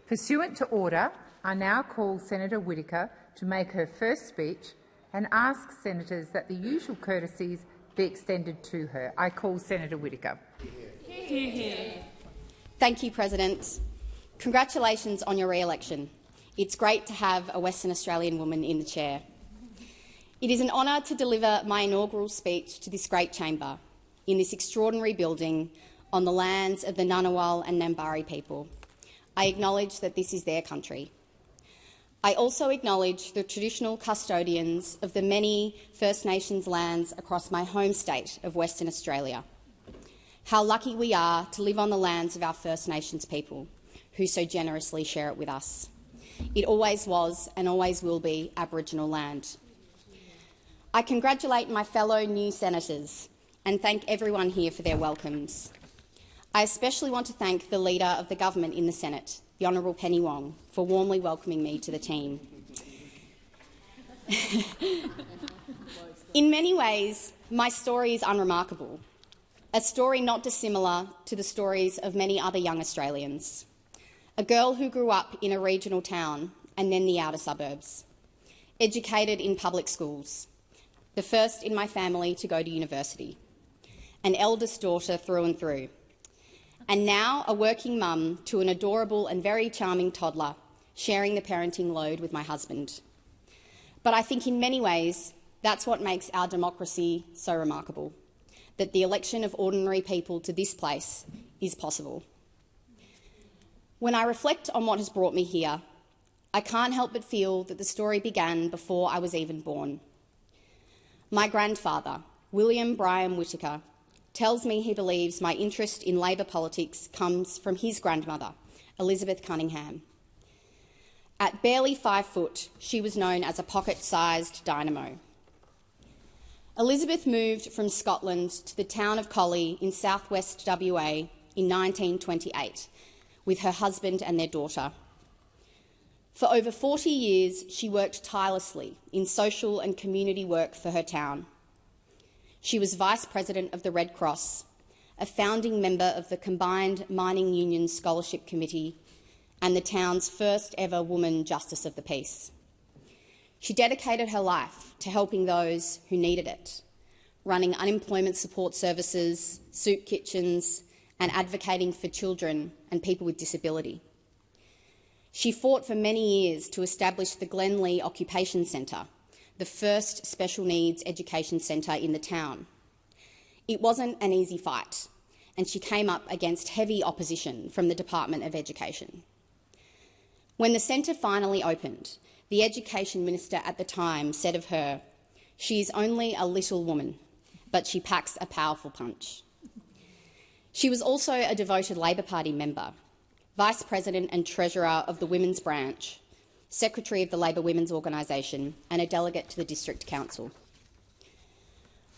Pursuant to order, I now call Senator Whitaker to make her first speech and ask senators that the usual courtesies be extended to her. I call Senator Whitaker. Hear, hear. Thank you, President. Congratulations on your re-election. It's great to have a Western Australian woman in the chair. It is an honour to deliver my inaugural speech to this great chamber in this extraordinary building on the lands of the Ngunnawal and Ngambri people. I acknowledge that this is their country. I also acknowledge the traditional custodians of the many First Nations lands across my home state of Western Australia. How lucky we are to live on the lands of our First Nations people, who so generously share it with us. It always was and always will be Aboriginal land. I congratulate my fellow new senators and thank everyone here for their welcomes. I especially want to thank the Leader of the Government in the Senate, the Honourable Penny Wong, for warmly welcoming me to the team. In many ways, my story is unremarkable, a story not dissimilar to the stories of many other young Australians. A girl who grew up in a regional town and then the outer suburbs, educated in public schools, the first in my family to go to university, an eldest daughter through and through, and now a working mum to an adorable and very charming toddler, sharing the parenting load with my husband. But I think in many ways that's what makes our democracy so remarkable, that the election of ordinary people to this place is possible. When I reflect on what has brought me here, I can't help but feel that the story began before I was even born. My grandfather, William Brian Whitaker, tells me he believes my interest in Labor politics comes from his grandmother, Elizabeth Cunningham. At barely 5 foot, she was known as a pocket-sized dynamo. Elizabeth moved from Scotland to the town of Collie in southwest WA in 1928 with her husband and their daughter. For over 40 years, she worked tirelessly in social and community work for her town. She was Vice President of the Red Cross, a founding member of the Combined Mining Union Scholarship Committee, and the town's first ever woman Justice of the Peace. She dedicated her life to helping those who needed it, running unemployment support services, soup kitchens, and advocating for children and people with disability. She fought for many years to establish the Glenlee Occupation Centre, the first special needs education centre in the town. It wasn't an easy fight, and she came up against heavy opposition from the Department of Education. When the centre finally opened, the Education Minister at the time said of her, "She is only a little woman, but she packs a powerful punch." She was also a devoted Labor Party member, Vice President and Treasurer of the Women's Branch, Secretary of the Labor Women's Organisation, and a delegate to the District Council.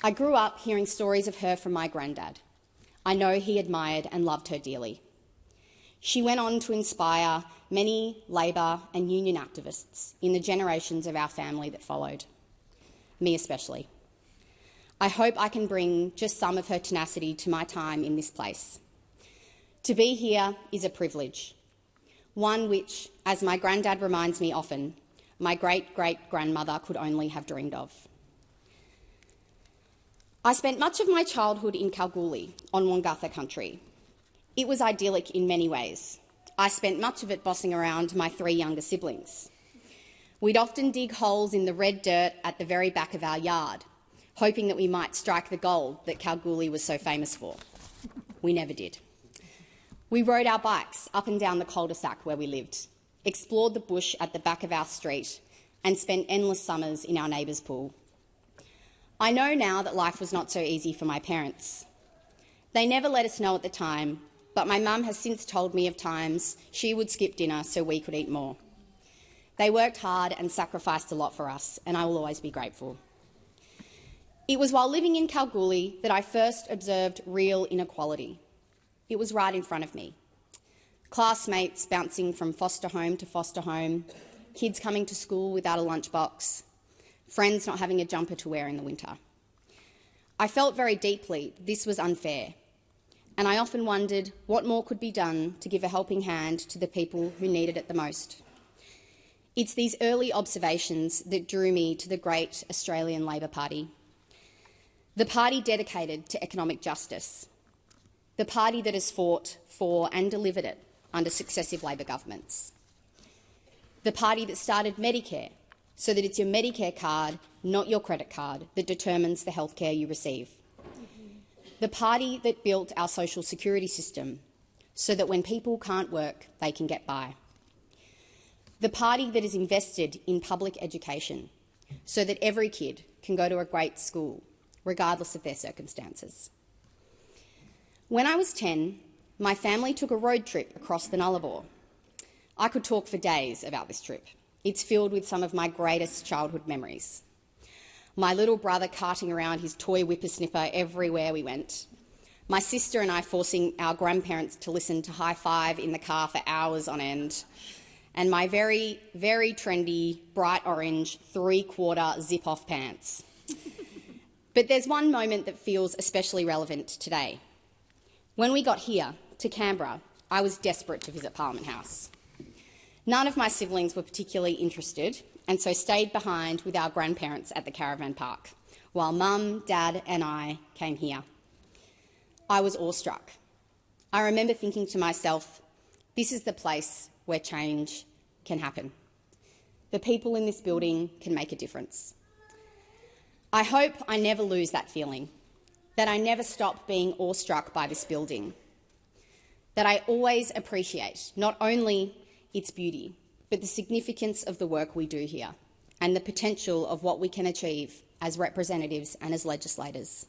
I grew up hearing stories of her from my granddad. I know he admired and loved her dearly. She went on to inspire many Labor and union activists in the generations of our family that followed, me especially. I hope I can bring just some of her tenacity to my time in this place. To be here is a privilege, one which, as my granddad reminds me often, my great-great-grandmother could only have dreamed of. I spent much of my childhood in Kalgoorlie on Wongatha country. It was idyllic in many ways. I spent much of it bossing around my 3 younger siblings. We'd often dig holes in the red dirt at the very back of our yard, hoping that we might strike the gold that Kalgoorlie was so famous for. We never did. We rode our bikes up and down the cul-de-sac where we lived, explored the bush at the back of our street, and spent endless summers in our neighbour's pool. I know now that life was not so easy for my parents. They never let us know at the time, but my mum has since told me of times she would skip dinner so we could eat more. They worked hard and sacrificed a lot for us, and I will always be grateful. It was while living in Kalgoorlie that I first observed real inequality. It was right in front of me. Classmates bouncing from foster home to foster home, kids coming to school without a lunchbox, friends not having a jumper to wear in the winter. I felt very deeply this was unfair, and I often wondered what more could be done to give a helping hand to the people who needed it the most. It's these early observations that drew me to the great Australian Labor Party, the party dedicated to economic justice, the party that has fought for and delivered it under successive Labor governments, the party that started Medicare so that it's your Medicare card, not your credit card, that determines the healthcare you receive, the party that built our social security system so that when people can't work, they can get by, the party that is invested in public education so that every kid can go to a great school, regardless of their circumstances. When I was 10, my family took a road trip across the Nullarbor. I could talk for days about this trip. It's filled with some of my greatest childhood memories. My little brother carting around his toy whippersnipper everywhere we went. My sister and I forcing our grandparents to listen to High Five in the car for hours on end. And my very, very trendy, bright orange, three-quarter zip-off pants. But there's one moment that feels especially relevant today. When we got here, to Canberra, I was desperate to visit Parliament House. None of my siblings were particularly interested, and so stayed behind with our grandparents at the caravan park, while Mum, Dad and I came here. I was awestruck. I remember thinking to myself, this is the place where change can happen. The people in this building can make a difference. I hope I never lose that feeling, that I never stop being awestruck by this building, that I always appreciate not only its beauty, but the significance of the work we do here and the potential of what we can achieve as representatives and as legislators.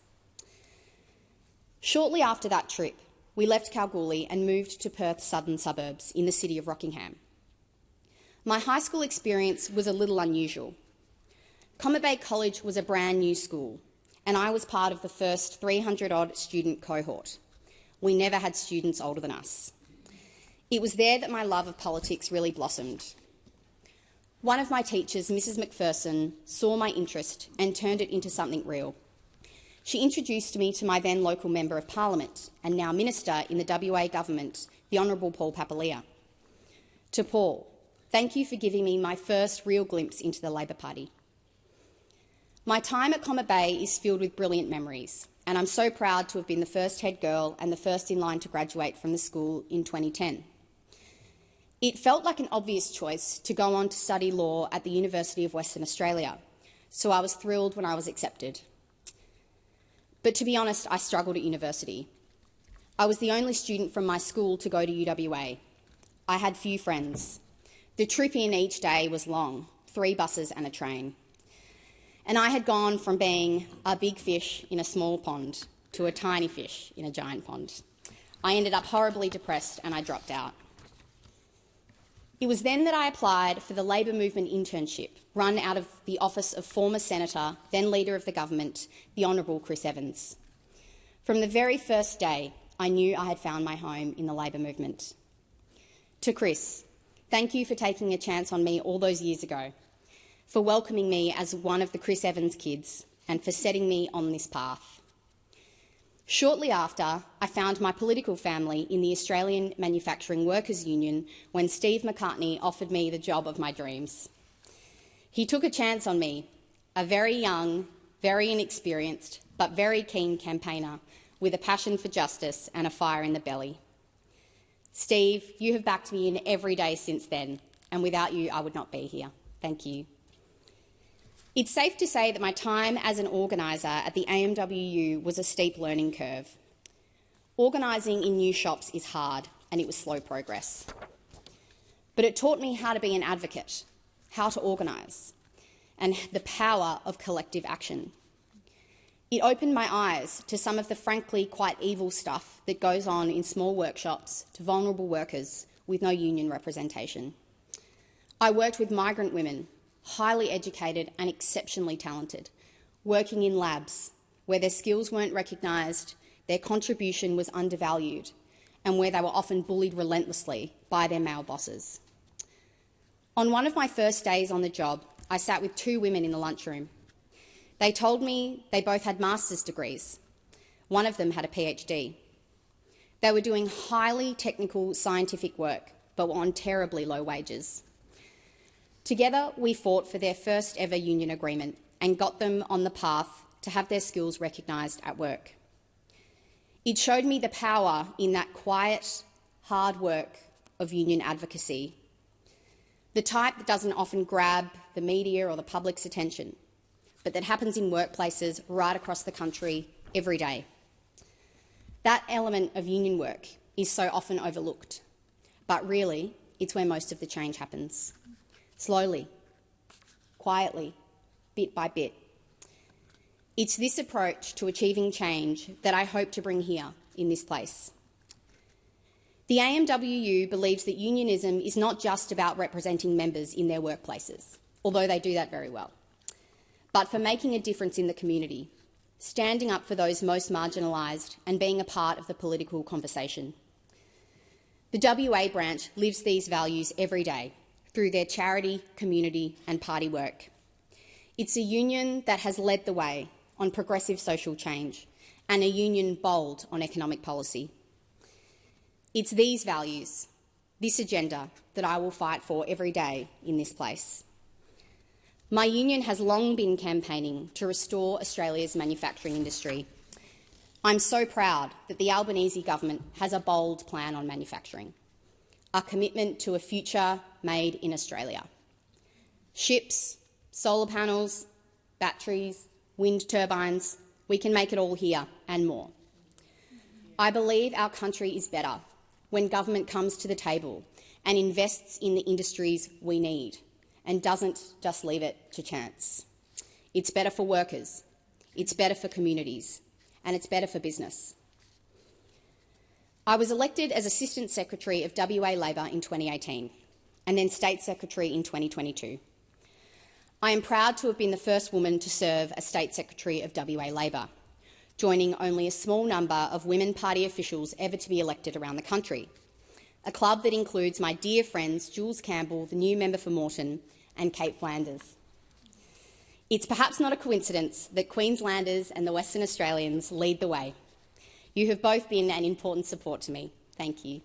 Shortly after that trip, we left Kalgoorlie and moved to Perth's southern suburbs in the city of Rockingham. My high school experience was a little unusual. Comet Bay College was a brand new school, and I was part of the first 300-odd student cohort. We never had students older than us. It was there that my love of politics really blossomed. One of my teachers, Mrs. McPherson, saw my interest and turned it into something real. She introduced me to my then local Member of Parliament and now Minister in the WA Government, the Honourable Paul Papalia. To Paul, thank you for giving me my first real glimpse into the Labor Party. My time at Comet Bay is filled with brilliant memories, and I'm so proud to have been the first head girl and the first in line to graduate from the school in 2010. It felt like an obvious choice to go on to study law at the University of Western Australia, so I was thrilled when I was accepted. But to be honest, I struggled at university. I was the only student from my school to go to UWA. I had few friends. The trip in each day was long, 3 buses and a train. And I had gone from being a big fish in a small pond to a tiny fish in a giant pond. I ended up horribly depressed and I dropped out. It was then that I applied for the Labor Movement internship run out of the office of former Senator, then Leader of the Government, the Honourable Chris Evans. From the very first day, I knew I had found my home in the Labor movement. To Chris, thank you for taking a chance on me all those years ago, for welcoming me as one of the Chris Evans kids, and for setting me on this path. Shortly after, I found my political family in the Australian Manufacturing Workers Union when Steve McCartney offered me the job of my dreams. He took a chance on me, a very young, very inexperienced, but very keen campaigner with a passion for justice and a fire in the belly. Steve, you have backed me in every day since then, and without you, I would not be here. Thank you. It's safe to say that my time as an organiser at the AMWU was a steep learning curve. Organising in new shops is hard, and it was slow progress. But it taught me how to be an advocate, how to organise, and the power of collective action. It opened my eyes to some of the frankly quite evil stuff that goes on in small workshops to vulnerable workers with no union representation. I worked with migrant women, highly educated and exceptionally talented, working in labs where their skills weren't recognised, their contribution was undervalued, and where they were often bullied relentlessly by their male bosses. On one of my first days on the job, I sat with 2 women in the lunchroom. They told me they both had master's degrees. One of them had a PhD. They were doing highly technical scientific work, but were on terribly low wages. Together, we fought for their first ever union agreement and got them on the path to have their skills recognised at work. It showed me the power in that quiet, hard work of union advocacy, the type that doesn't often grab the media or the public's attention, but that happens in workplaces right across the country every day. That element of union work is so often overlooked, but really it's where most of the change happens. Slowly, quietly, bit by bit. It's this approach to achieving change that I hope to bring here in this place. The AMWU believes that unionism is not just about representing members in their workplaces, although they do that very well, but for making a difference in the community, standing up for those most marginalised and being a part of the political conversation. The WA branch lives these values every day through their charity, community and party work. It's a union that has led the way on progressive social change and a union bold on economic policy. It's these values, this agenda, that I will fight for every day in this place. My union has long been campaigning to restore Australia's manufacturing industry. I'm so proud that the Albanese government has a bold plan on manufacturing, a commitment to a future made in Australia. Ships, solar panels, batteries, wind turbines, we can make it all here and more. I believe our country is better when government comes to the table and invests in the industries we need and doesn't just leave it to chance. It's better for workers, it's better for communities, and it's better for business. I was elected as Assistant Secretary of WA Labor in 2018 and then State Secretary in 2022. I am proud to have been the first woman to serve as State Secretary of WA Labor, joining only a small number of women party officials ever to be elected around the country, a club that includes my dear friends Jules Campbell, the new member for Moreton, and Kate Flanders. It's perhaps not a coincidence that Queenslanders and the Western Australians lead the way. You have both been an important support to me. Thank you.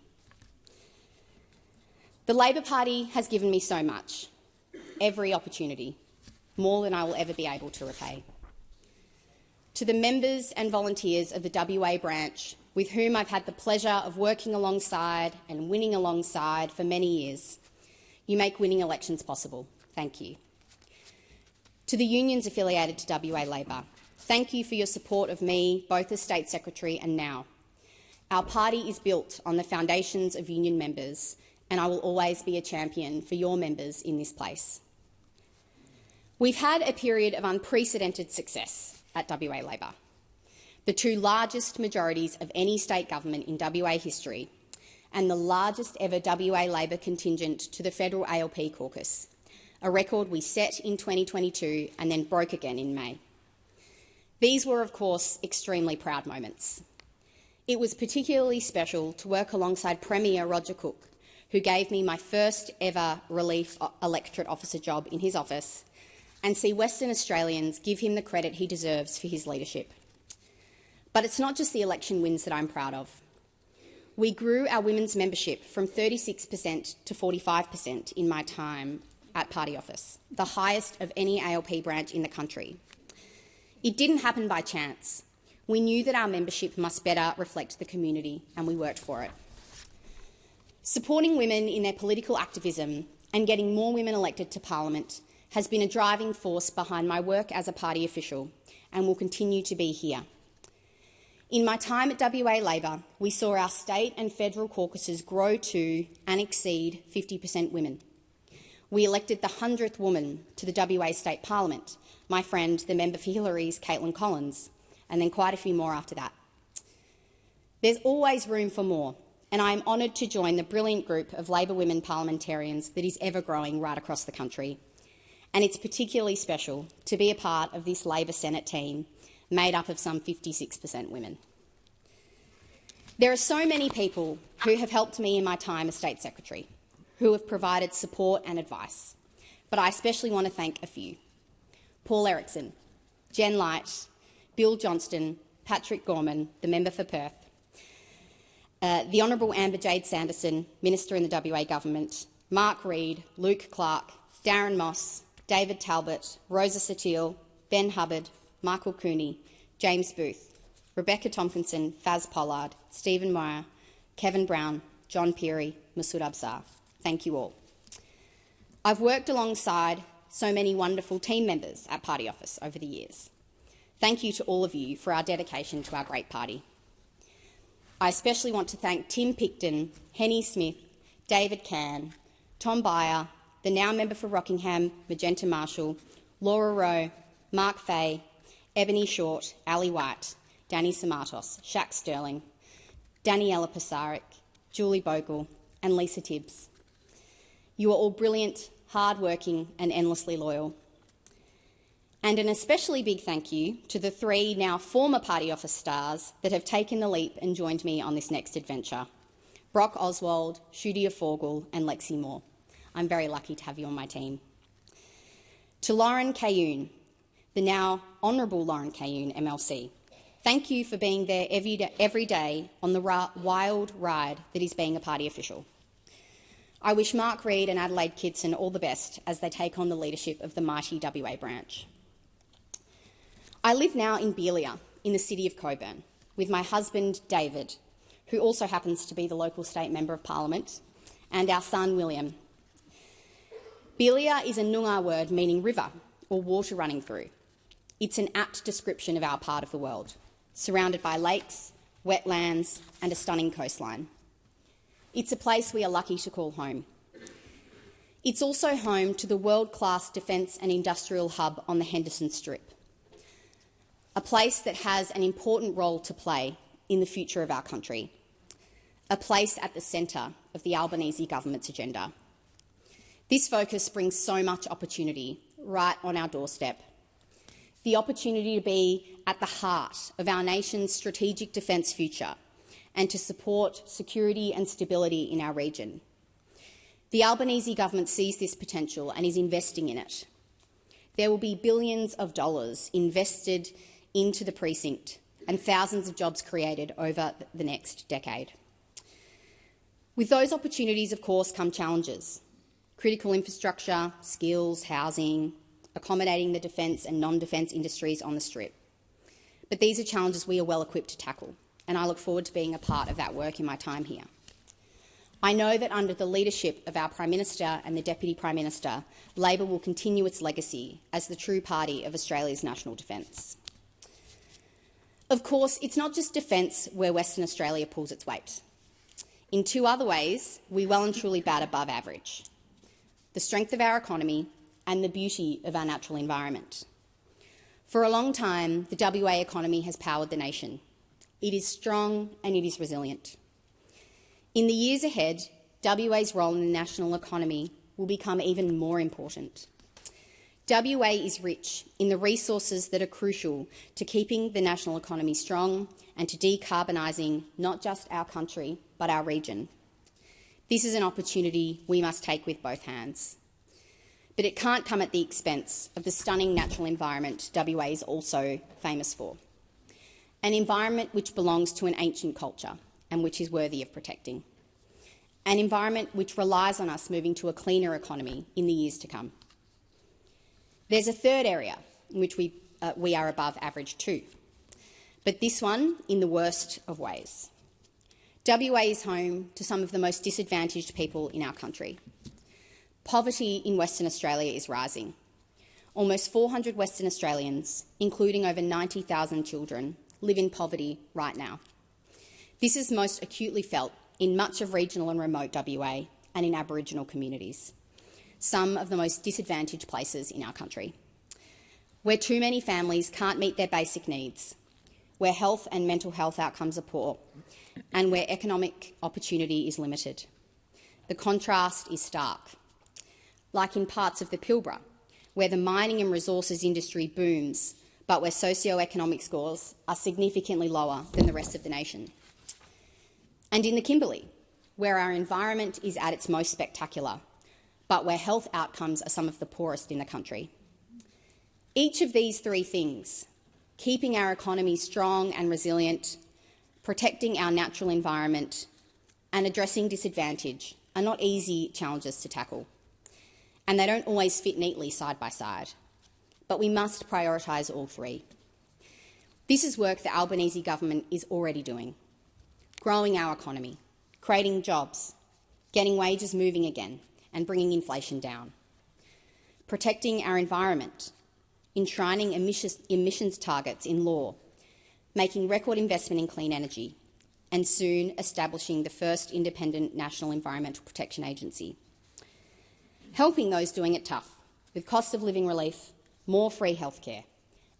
The Labor Party has given me so much, every opportunity, more than I will ever be able to repay. To the members and volunteers of the WA branch, with whom I've had the pleasure of working alongside and winning alongside for many years, you make winning elections possible. Thank you. To the unions affiliated to WA Labor, thank you for your support of me, both as State Secretary and now. Our party is built on the foundations of union members, and I will always be a champion for your members in this place. We've had a period of unprecedented success at WA Labor, the two largest majorities of any state government in WA history, and the largest ever WA Labor contingent to the federal ALP caucus, a record we set in 2022 and then broke again in May. These were, of course, extremely proud moments. It was particularly special to work alongside Premier Roger Cook, who gave me my first ever relief electorate officer job in his office, and see Western Australians give him the credit he deserves for his leadership. But it's not just the election wins that I'm proud of. We grew our women's membership from 36% to 45% in my time at party office, the highest of any ALP branch in the country. It didn't happen by chance. We knew that our membership must better reflect the community, and we worked for it. Supporting women in their political activism and getting more women elected to Parliament has been a driving force behind my work as a party official and will continue to be here. In my time at WA Labor, we saw our state and federal caucuses grow to and exceed 50% women. We elected the 100th woman to the WA State Parliament, my friend, the member for Hillary's, Caitlin Collins, and then quite a few more after that. There's always room for more, and I am honoured to join the brilliant group of Labor women parliamentarians that is ever growing right across the country. And it's particularly special to be a part of this Labor Senate team made up of some 56% women. There are so many people who have helped me in my time as State Secretary, who have provided support and advice, but I especially want to thank a few. Paul Erickson, Jen Light, Bill Johnston, Patrick Gorman, the member for Perth, the Honourable Amber Jade Sanderson, Minister in the WA Government, Mark Reid, Luke Clark, Darren Moss, David Talbot, Rosa Satil, Ben Hubbard, Michael Cooney, James Booth, Rebecca Tompkinson, Faz Pollard, Stephen Meyer, Kevin Brown, John Peary, Masood Absar. Thank you all. I've worked alongside so many wonderful team members at Party Office over the years. Thank you to all of you for our dedication to our great party. I especially want to thank Tim Picton, Henny Smith, David Cann, Tom Byer, the now member for Rockingham, Magenta Marshall, Laura Rowe, Mark Fay, Ebony Short, Ali White, Danny Samatos, Shaq Sterling, Daniela Pasaric, Julie Bogle and Lisa Tibbs. You are all brilliant, hard-working and endlessly loyal. And an especially big thank you to the 3 now former Party Office stars that have taken the leap and joined me on this next adventure. Brock Oswald, Shudia Forgal and Lexi Moore. I'm very lucky to have you on my team. To Lauren Cayoon, the now Honourable Lauren Cayoon MLC, thank you for being there every day on the wild ride that is being a party official. I wish Mark Reid and Adelaide Kidson all the best as they take on the leadership of the mighty WA branch. I live now in Belia, in the city of Coburn, with my husband David, who also happens to be the local state member of Parliament, and our son William. Belia is a Noongar word meaning river or water running through. It's an apt description of our part of the world, surrounded by lakes, wetlands and a stunning coastline. It's a place we are lucky to call home. It's also home to the world-class defence and industrial hub on the Henderson Strip, a place that has an important role to play in the future of our country, a place at the centre of the Albanese government's agenda. This focus brings so much opportunity right on our doorstep. The opportunity to be at the heart of our nation's strategic defence future and to support security and stability in our region. The Albanese government sees this potential and is investing in it. There will be billions of dollars invested into the precinct and thousands of jobs created over the next decade. With those opportunities, of course, come challenges: critical infrastructure, skills, housing, accommodating the defence and non-defence industries on the Strip. But these are challenges we are well equipped to tackle, and I look forward to being a part of that work in my time here. I know that under the leadership of our Prime Minister and the Deputy Prime Minister, Labor will continue its legacy as the true party of Australia's national defence. Of course, it's not just defence where Western Australia pulls its weight. In 2 other ways, we well and truly bat above average: the strength of our economy and the beauty of our natural environment. For a long time, the WA economy has powered the nation. It is strong and it is resilient. In the years ahead, WA's role in the national economy will become even more important. WA is rich in the resources that are crucial to keeping the national economy strong and to decarbonising not just our country, but our region. This is an opportunity we must take with both hands. But it can't come at the expense of the stunning natural environment WA is also famous for, an environment which belongs to an ancient culture and which is worthy of protecting, an environment which relies on us moving to a cleaner economy in the years to come. There's a third area in which we are above average too, but this one in the worst of ways. WA is home to some of the most disadvantaged people in our country. Poverty in Western Australia is rising. Almost 400 Western Australians, including over 90,000 children, live in poverty right now. This is most acutely felt in much of regional and remote WA and in Aboriginal communities, some of the most disadvantaged places in our country, where too many families can't meet their basic needs, where health and mental health outcomes are poor, and where economic opportunity is limited. The contrast is stark. Like in parts of the Pilbara, where the mining and resources industry booms, but where socio-economic scores are significantly lower than the rest of the nation. And in the Kimberley, where our environment is at its most spectacular, but where health outcomes are some of the poorest in the country. Each of these 3 things, keeping our economy strong and resilient, protecting our natural environment, and addressing disadvantage are not easy challenges to tackle, and they don't always fit neatly side by side. But we must prioritise all three. This is work the Albanese government is already doing: growing our economy, creating jobs, getting wages moving again, and bringing inflation down; protecting our environment, enshrining emissions targets in law, making record investment in clean energy, and soon establishing the first independent National Environmental Protection Agency; helping those doing it tough with cost of living relief, more free healthcare,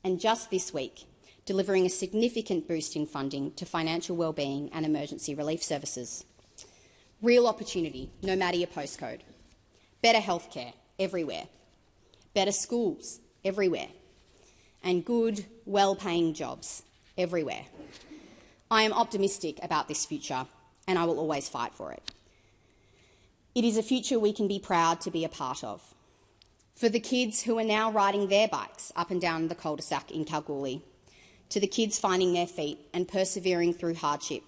and just this week, delivering a significant boost in funding to financial wellbeing and emergency relief services. Real opportunity, no matter your postcode. Better healthcare everywhere. Better schools everywhere. And good, well-paying jobs everywhere. I am optimistic about this future, and I will always fight for it. It is a future we can be proud to be a part of. For the kids who are now riding their bikes up and down the cul-de-sac in Kalgoorlie, to the kids finding their feet and persevering through hardship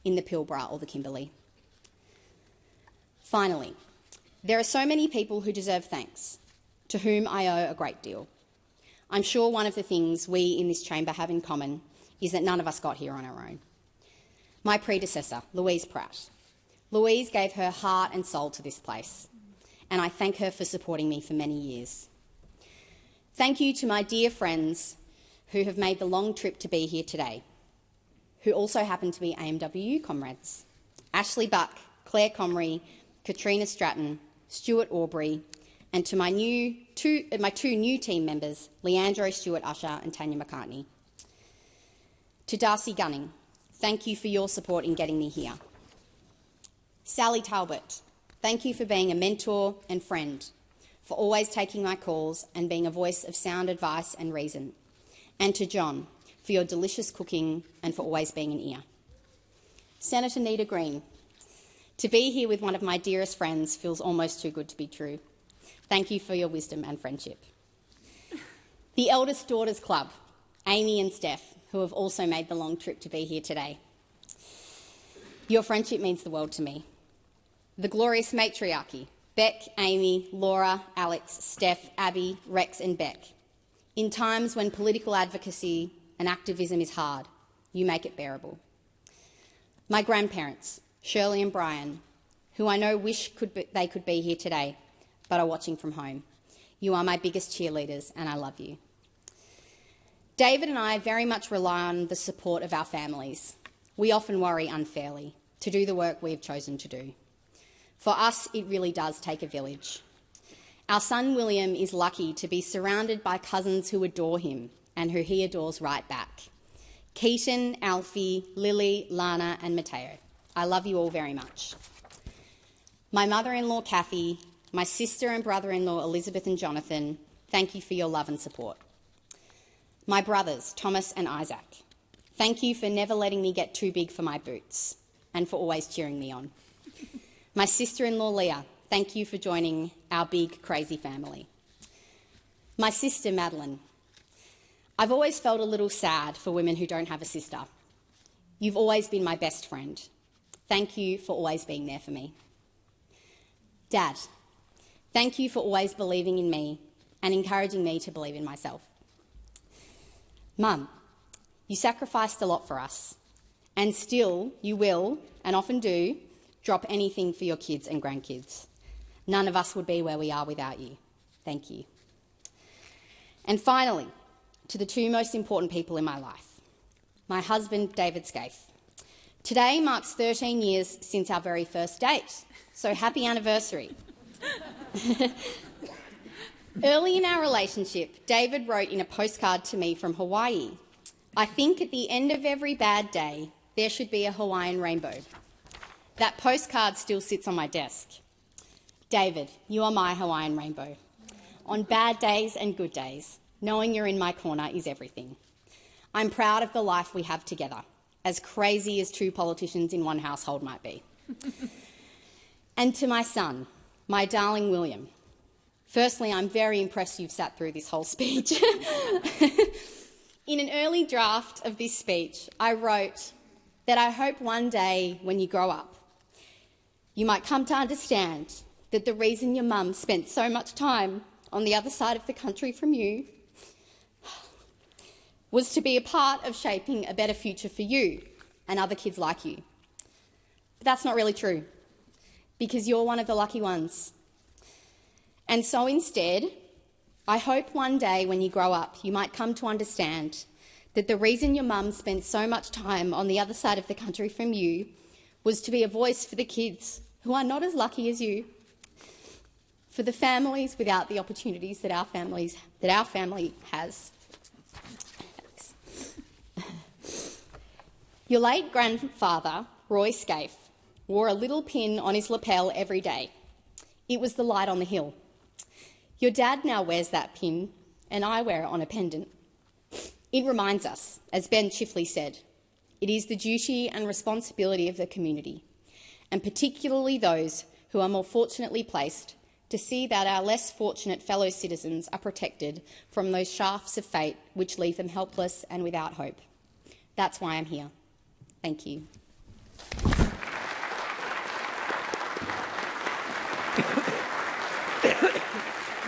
in the Pilbara or the Kimberley. Finally, there are so many people who deserve thanks, to whom I owe a great deal. I'm sure one of the things we in this chamber have in common is that none of us got here on our own. My predecessor, Louise Pratt. Louise gave her heart and soul to this place, and I thank her for supporting me for many years. Thank you to my dear friends who have made the long trip to be here today, who also happen to be AMWU comrades: Ashley Buck, Claire Comrie, Katrina Stratton, Stuart Aubrey, and to my two new team members, Leandro Stewart Usher and Tanya McCartney. To Darcy Gunning, thank you for your support in getting me here. Sally Talbot, thank you for being a mentor and friend, for always taking my calls and being a voice of sound advice and reason. And to John, for your delicious cooking and for always being an ear. Senator Nita Green, to be here with one of my dearest friends feels almost too good to be true. Thank you for your wisdom and friendship. The Eldest Daughters Club, Amy and Steph, who have also made the long trip to be here today. Your friendship means the world to me. The glorious matriarchy, Beck, Amy, Laura, Alex, Steph, Abby, Rex and Beck. In times when political advocacy and activism is hard, you make it bearable. My grandparents, Shirley and Brian, who I know wish they could be here today, but are watching from home. You are my biggest cheerleaders, and I love you. David and I very much rely on the support of our families. We often worry unfairly to do the work we have chosen to do. For us, it really does take a village. Our son William is lucky to be surrounded by cousins who adore him and who he adores right back. Keaton, Alfie, Lily, Lana and Mateo. I love you all very much. My mother-in-law Kathy, my sister and brother-in-law Elizabeth and Jonathan, thank you for your love and support. My brothers Thomas and Isaac, thank you for never letting me get too big for my boots and for always cheering me on. My sister-in-law Leah, thank you for joining our big, crazy family. My sister Madeline, I've always felt a little sad for women who don't have a sister. You've always been my best friend. Thank you for always being there for me. Dad, thank you for always believing in me and encouraging me to believe in myself. Mum, you sacrificed a lot for us, and still you will, and often do, drop anything for your kids and grandkids. None of us would be where we are without you. Thank you. And finally, to the two most important people in my life, my husband, David Scaife. Today marks 13 years since our very first date, so happy anniversary. Early in our relationship, David wrote in a postcard to me from Hawaii, "I think at the end of every bad day, there should be a Hawaiian rainbow." That postcard still sits on my desk. David, you are my Hawaiian rainbow. On bad days and good days, knowing you're in my corner is everything. I'm proud of the life we have together, as crazy as two politicians in one household might be. And to my son, my darling William. Firstly, I'm very impressed you've sat through this whole speech. In an early draft of this speech, I wrote, that I hope one day when you grow up, you might come to understand that the reason your mum spent so much time on the other side of the country from you was to be a part of shaping a better future for you and other kids like you. But that's not really true, because you're one of the lucky ones. And so instead, I hope one day when you grow up, you might come to understand that the reason your mum spent so much time on the other side of the country from you was to be a voice for the kids who are not as lucky as you, for the families without the opportunities that our family has. Your late grandfather, Roy Scaife, wore a little pin on his lapel every day. It was the light on the hill. Your dad now wears that pin, and I wear it on a pendant. It reminds us, as Ben Chifley said, it is the duty and responsibility of the community, and particularly those who are more fortunately placed, to see that our less fortunate fellow citizens are protected from those shafts of fate which leave them helpless and without hope. That's why I'm here. Thank you.